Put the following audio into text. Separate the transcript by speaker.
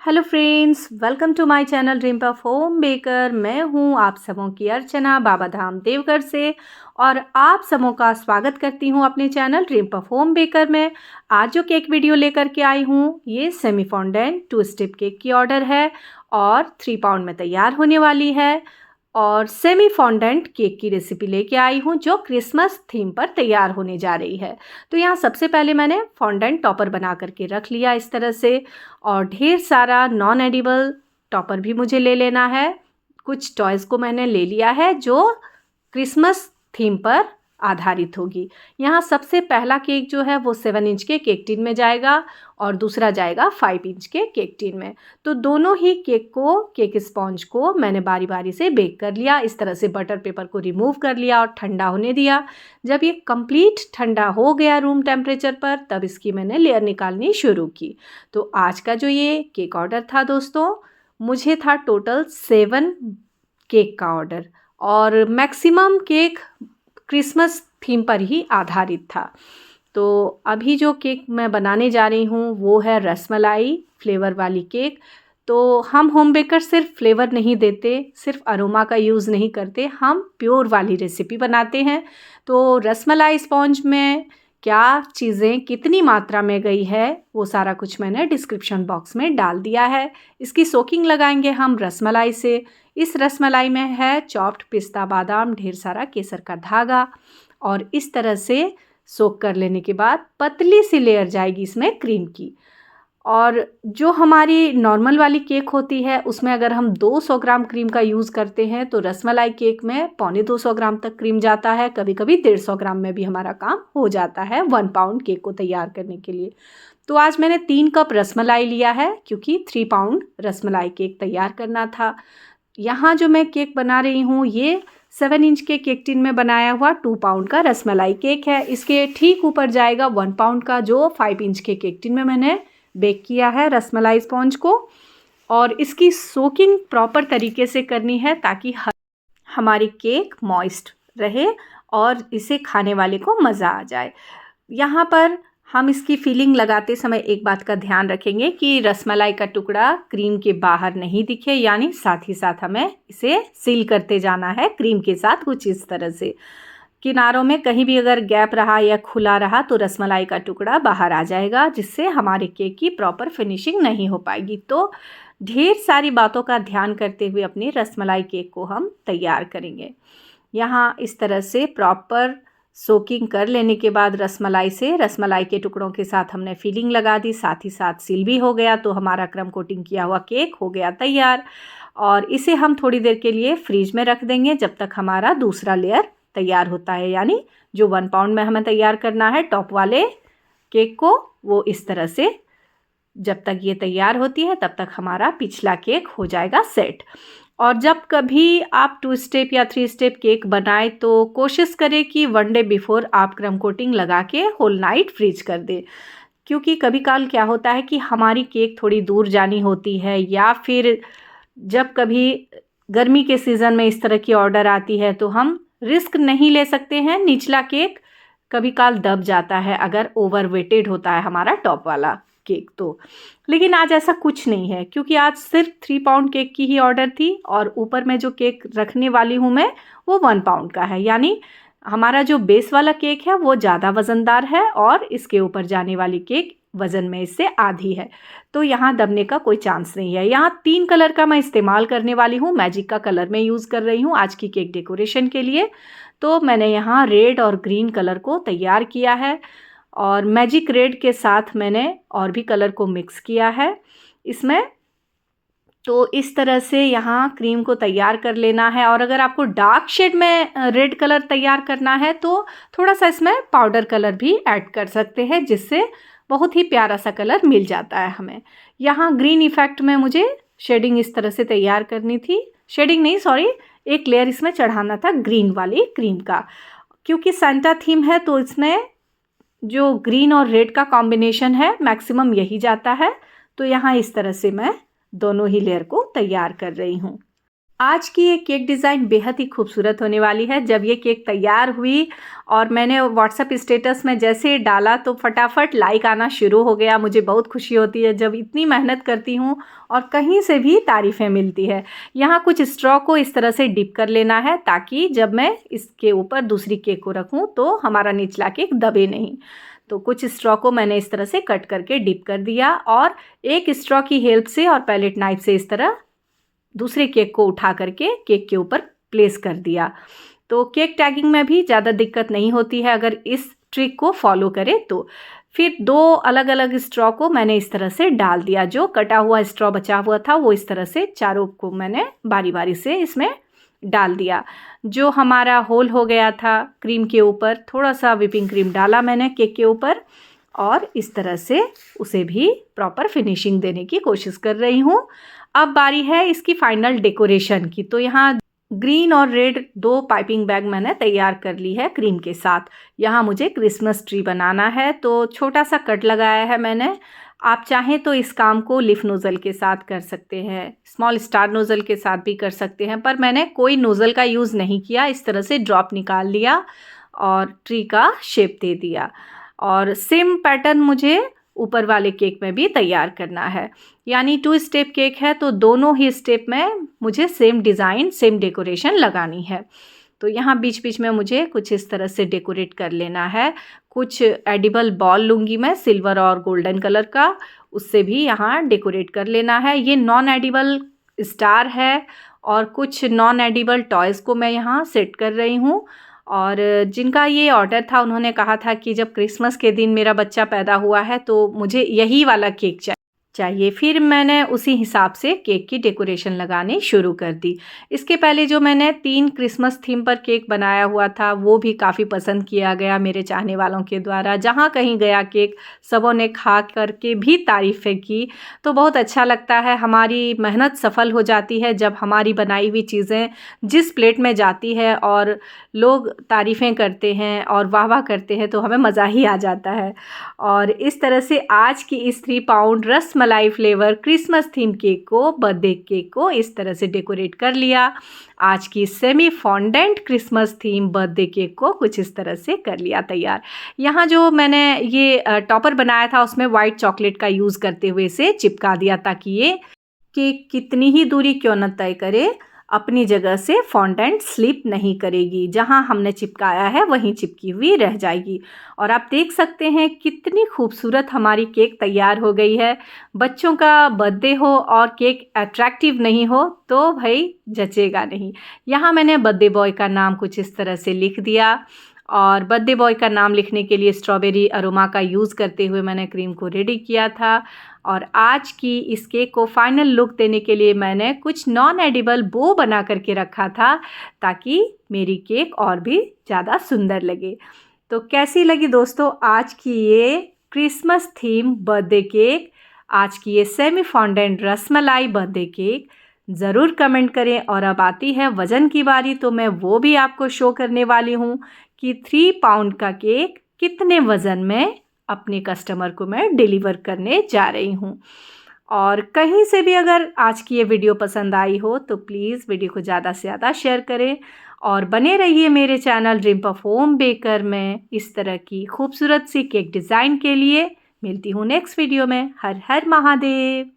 Speaker 1: Hello friends, welcome to my channel dream of home baker. मैं हूं आप सबों की अर्चना बाबा धाम देवघर से और आप सबों का स्वागत करती हूं अपने channel dream of home baker में। आज जो केक वीडियो लेकर के आई हूं ये सेमी फॉन्डेंट 2 स्टेप केक की ऑर्डर है और 3 पाउंड में तैयार होने वाली है। और सेमी फॉन्डेंट केक की रेसिपी लेके आई हूँ जो क्रिसमस थीम पर तैयार होने जा रही है। तो यहाँ सबसे पहले मैंने फॉन्डेंट टॉपर बना करके रख लिया इस तरह से, और ढेर सारा नॉन एडिबल टॉपर भी मुझे ले लेना है। कुछ टॉयज़ को मैंने ले लिया है जो क्रिसमस थीम पर आधारित होगी। यहाँ सबसे पहला केक जो है वो 7 इंच के केक टिन में जाएगा और दूसरा जाएगा 5 इंच के केक टिन में। तो दोनों ही केक स्पॉन्ज को मैंने बारी बारी से बेक कर लिया। इस तरह से बटर पेपर को रिमूव कर लिया और ठंडा होने दिया। जब ये कंप्लीट ठंडा हो गया रूम टेम्परेचर पर, तब इसकी मैंने लेयर निकालनी शुरू की। तो आज का जो ये केक ऑर्डर था दोस्तों, मुझे था टोटल 7 केक का ऑर्डर और मैक्सिमम केक क्रिसमस थीम पर ही आधारित था। तो अभी जो केक मैं बनाने जा रही हूँ वो है रसमलाई फ्लेवर वाली केक। तो हम होम बेकर सिर्फ फ्लेवर नहीं देते, सिर्फ अरोमा का यूज़ नहीं करते, हम प्योर वाली रेसिपी बनाते हैं। तो रसमलाई स्पॉन्ज में क्या चीज़ें कितनी मात्रा में गई है वो सारा कुछ मैंने डिस्क्रिप्शन बॉक्स में डाल दिया है। इसकी सोकिंग लगाएंगे हम रसमलाई से। इस रसमलाई में है चॉप्ड पिस्ता बादाम, ढेर सारा केसर का धागा, और इस तरह से सोक कर लेने के बाद पतली सी लेयर जाएगी इसमें क्रीम की। और जो हमारी नॉर्मल वाली केक होती है उसमें अगर हम 200 ग्राम क्रीम का यूज़ करते हैं तो रसमलाई केक में 250 ग्राम तक क्रीम जाता है। कभी कभी 150 ग्राम में भी हमारा काम हो जाता है 1 पाउंड केक को तैयार करने के लिए। तो आज मैंने 3 कप रसमलाई लिया है क्योंकि 3 पाउंड रसमलाई केक तैयार करना था। यहाँ जो मैं केक बना रही हूँ ये 7 इंच के केक टिन में बनाया हुआ 2 पाउंड का रसमलाई केक है। इसके ठीक ऊपर जाएगा 1 पाउंड का जो 5 इंच के केक टिन में मैंने बेक किया है रसमलाई स्पॉन्ज को। और इसकी सोकिंग प्रॉपर तरीके से करनी है ताकि हमारी केक मॉइस्ट रहे और इसे खाने वाले को मज़ा आ जाए। यहाँ पर हम इसकी फिलिंग लगाते समय एक बात का ध्यान रखेंगे कि रसमलाई का टुकड़ा क्रीम के बाहर नहीं दिखे, यानी साथ ही साथ हमें इसे सील करते जाना है क्रीम के साथ कुछ इस तरह से। किनारों में कहीं भी अगर गैप रहा या खुला रहा तो रसमलाई का टुकड़ा बाहर आ जाएगा, जिससे हमारे केक की प्रॉपर फिनिशिंग नहीं हो पाएगी। तो ढेर सारी बातों का ध्यान करते हुए अपनी रसमलाई केक को हम तैयार करेंगे। यहाँ इस तरह से प्रॉपर सोकिंग कर लेने के बाद रसमलाई के टुकड़ों के साथ हमने फिलिंग लगा दी, साथ ही साथ सील भी हो गया। तो हमारा क्रम कोटिंग किया हुआ केक हो गया तैयार और इसे हम थोड़ी देर के लिए फ्रीज में रख देंगे जब तक हमारा दूसरा लेयर तैयार होता है। यानी जो 1 पाउंड में हमें तैयार करना है टॉप वाले केक को, वो इस तरह से जब तक ये तैयार होती है तब तक हमारा पिछला केक हो जाएगा सेट। और जब कभी आप 2 स्टेप या 3 स्टेप केक बनाएं तो कोशिश करें कि 1 डे बिफोर आप क्रम कोटिंग लगा के होल नाइट फ्रीज कर दें, क्योंकि कभी काल क्या होता है कि हमारी केक थोड़ी दूर जानी होती है या फिर जब कभी गर्मी के सीज़न में इस तरह की ऑर्डर आती है तो हम रिस्क नहीं ले सकते हैं। निचला केक कभी काल दब जाता है अगर ओवर वेटेड होता है हमारा टॉप वाला केक तो। लेकिन आज ऐसा कुछ नहीं है क्योंकि आज सिर्फ 3 पाउंड केक की ही ऑर्डर थी और ऊपर में जो केक रखने वाली हूँ मैं वो 1 पाउंड का है। यानी हमारा जो बेस वाला केक है वो ज़्यादा वज़नदार है और इसके ऊपर जाने वाली केक वज़न में इससे आधी है। तो यहाँ दबने का कोई चांस नहीं है। यहाँ 3 कलर का मैं इस्तेमाल करने वाली हूँ। मैजिक का कलर मैं यूज़ कर रही हूँ आज की केक डेकोरेशन के लिए। तो मैंने यहाँ रेड और ग्रीन कलर को तैयार किया है और मैजिक रेड के साथ मैंने और भी कलर को मिक्स किया है इसमें। तो इस तरह से यहाँ क्रीम को तैयार कर लेना है। और अगर आपको डार्क शेड में रेड कलर तैयार करना है तो थोड़ा सा इसमें पाउडर कलर भी ऐड कर सकते हैं, जिससे बहुत ही प्यारा सा कलर मिल जाता है हमें। यहाँ ग्रीन इफेक्ट में मुझे शेडिंग इस तरह से तैयार करनी थी, शेडिंग नहीं सॉरी, एक लेयर इसमें चढ़ाना था ग्रीन वाली क्रीम का। क्योंकि सेंटा थीम है तो इसमें जो ग्रीन और रेड का कॉम्बिनेशन है मैक्सिमम यही जाता है। तो यहाँ इस तरह से मैं दोनों ही लेयर को तैयार कर रही हूँ। आज की ये केक डिज़ाइन बेहद ही खूबसूरत होने वाली है। जब ये केक तैयार हुई और मैंने व्हाट्सएप स्टेटस में जैसे डाला तो फटाफट लाइक आना शुरू हो गया। मुझे बहुत खुशी होती है जब इतनी मेहनत करती हूँ और कहीं से भी तारीफ़ें मिलती है। यहाँ कुछ स्ट्रॉ को इस तरह से डिप कर लेना है ताकि जब मैं इसके ऊपर दूसरी केक को रखूँ तो हमारा निचला केक दबे नहीं। तो कुछ स्ट्रॉ को मैंने इस तरह से कट करके डिप कर दिया और एक स्ट्रॉ की हेल्प से और पैलेट नाइफ से इस तरह दूसरे केक को उठा करके केक के ऊपर प्लेस कर दिया। तो केक टैगिंग में भी ज़्यादा दिक्कत नहीं होती है अगर इस ट्रिक को फॉलो करें तो। फिर 2 अलग अलग स्ट्रॉ को मैंने इस तरह से डाल दिया। जो कटा हुआ स्ट्रॉ बचा हुआ था वो इस तरह से चारों को मैंने बारी बारी से इसमें डाल दिया। जो हमारा होल हो गया था क्रीम के ऊपर, थोड़ा सा व्हिपिंग क्रीम डाला मैंने केक के ऊपर और इस तरह से उसे भी प्रॉपर फिनिशिंग देने की कोशिश कर रही हूँ। अब बारी है इसकी फाइनल डेकोरेशन की। तो यहाँ ग्रीन और रेड 2 पाइपिंग बैग मैंने तैयार कर ली है क्रीम के साथ। यहाँ मुझे क्रिसमस ट्री बनाना है तो छोटा सा कट लगाया है मैंने। आप चाहें तो इस काम को लिफ नोज़ल के साथ कर सकते हैं, स्मॉल स्टार नोज़ल के साथ भी कर सकते हैं, पर मैंने कोई नोज़ल का यूज़ नहीं किया। इस तरह से ड्रॉप निकाल लिया और ट्री का शेप दे दिया। और सेम पैटर्न मुझे ऊपर वाले केक में भी तैयार करना है। यानी 2 स्टेप केक है तो दोनों ही स्टेप में मुझे सेम डिज़ाइन, सेम डेकोरेशन लगानी है। तो यहाँ बीच बीच में मुझे कुछ इस तरह से डेकोरेट कर लेना है। कुछ एडिबल बॉल लूँगी मैं सिल्वर और गोल्डन कलर का, उससे भी यहाँ डेकोरेट कर लेना है। ये नॉन एडिबल स्टार है और कुछ नॉन एडिबल टॉयज़ को मैं यहाँ सेट कर रही हूँ। और जिनका ये ऑर्डर था उन्होंने कहा था कि जब क्रिसमस के दिन मेरा बच्चा पैदा हुआ है तो मुझे यही वाला केक चाहिए। फिर मैंने उसी हिसाब से केक की डेकोरेशन लगानी शुरू कर दी। इसके पहले जो मैंने 3 क्रिसमस थीम पर केक बनाया हुआ था वो भी काफ़ी पसंद किया गया मेरे चाहने वालों के द्वारा। जहाँ कहीं गया केक सबों ने खा करके भी तारीफ़ें की। तो बहुत अच्छा लगता है, हमारी मेहनत सफल हो जाती है जब हमारी बनाई हुई चीज़ें जिस प्लेट में जाती है और लोग तारीफ़ें करते हैं और वाह वाह करते हैं तो हमें मज़ा ही आ जाता है। और इस तरह से आज की इस 3 pound rasmalai flavour Christmas theme cake को, बर्थडे केक को इस तरह से डेकोरेट कर लिया। आज की semi fondant Christmas theme birthday cake को कुछ इस तरह से कर लिया तैयार। यहाँ जो मैंने ये टॉपर बनाया था उसमें वाइट चॉकलेट का यूज़ करते हुए इसे चिपका दिया ताकि ये केक कितनी ही दूरी क्यों न तय करे अपनी जगह से फॉन्डेंट स्लिप नहीं करेगी। जहां हमने चिपकाया है वहीं चिपकी हुई रह जाएगी। और आप देख सकते हैं कितनी खूबसूरत हमारी केक तैयार हो गई है। बच्चों का बर्थडे हो और केक अट्रैक्टिव नहीं हो तो भाई जचेगा नहीं। यहाँ मैंने बर्थडे बॉय का नाम कुछ इस तरह से लिख दिया और बर्थडे बॉय का नाम लिखने के लिए स्ट्रॉबेरी अरोमा का यूज़ करते हुए मैंने क्रीम को रेडी किया था। और आज की इस केक को फाइनल लुक देने के लिए मैंने कुछ नॉन एडिबल बो बना करके रखा था ताकि मेरी केक और भी ज़्यादा सुंदर लगे। तो कैसी लगी दोस्तों आज की ये क्रिसमस थीम बर्थडे केक, आज की ये semi fondant rasmalai birthday cake? ज़रूर कमेंट करें। और अब आती है वज़न की बारी तो मैं वो भी आपको शो करने वाली हूँ कि 3 पाउंड का केक कितने वज़न में अपने कस्टमर को मैं डिलीवर करने जा रही हूँ। और कहीं से भी अगर आज की ये वीडियो पसंद आई हो तो प्लीज़ वीडियो को ज़्यादा से ज़्यादा शेयर करें और बने रहिए मेरे channel dream of home baker में इस तरह की खूबसूरत सी केक डिज़ाइन के लिए। मिलती हूँ नेक्स्ट वीडियो में। हर हर महादेव।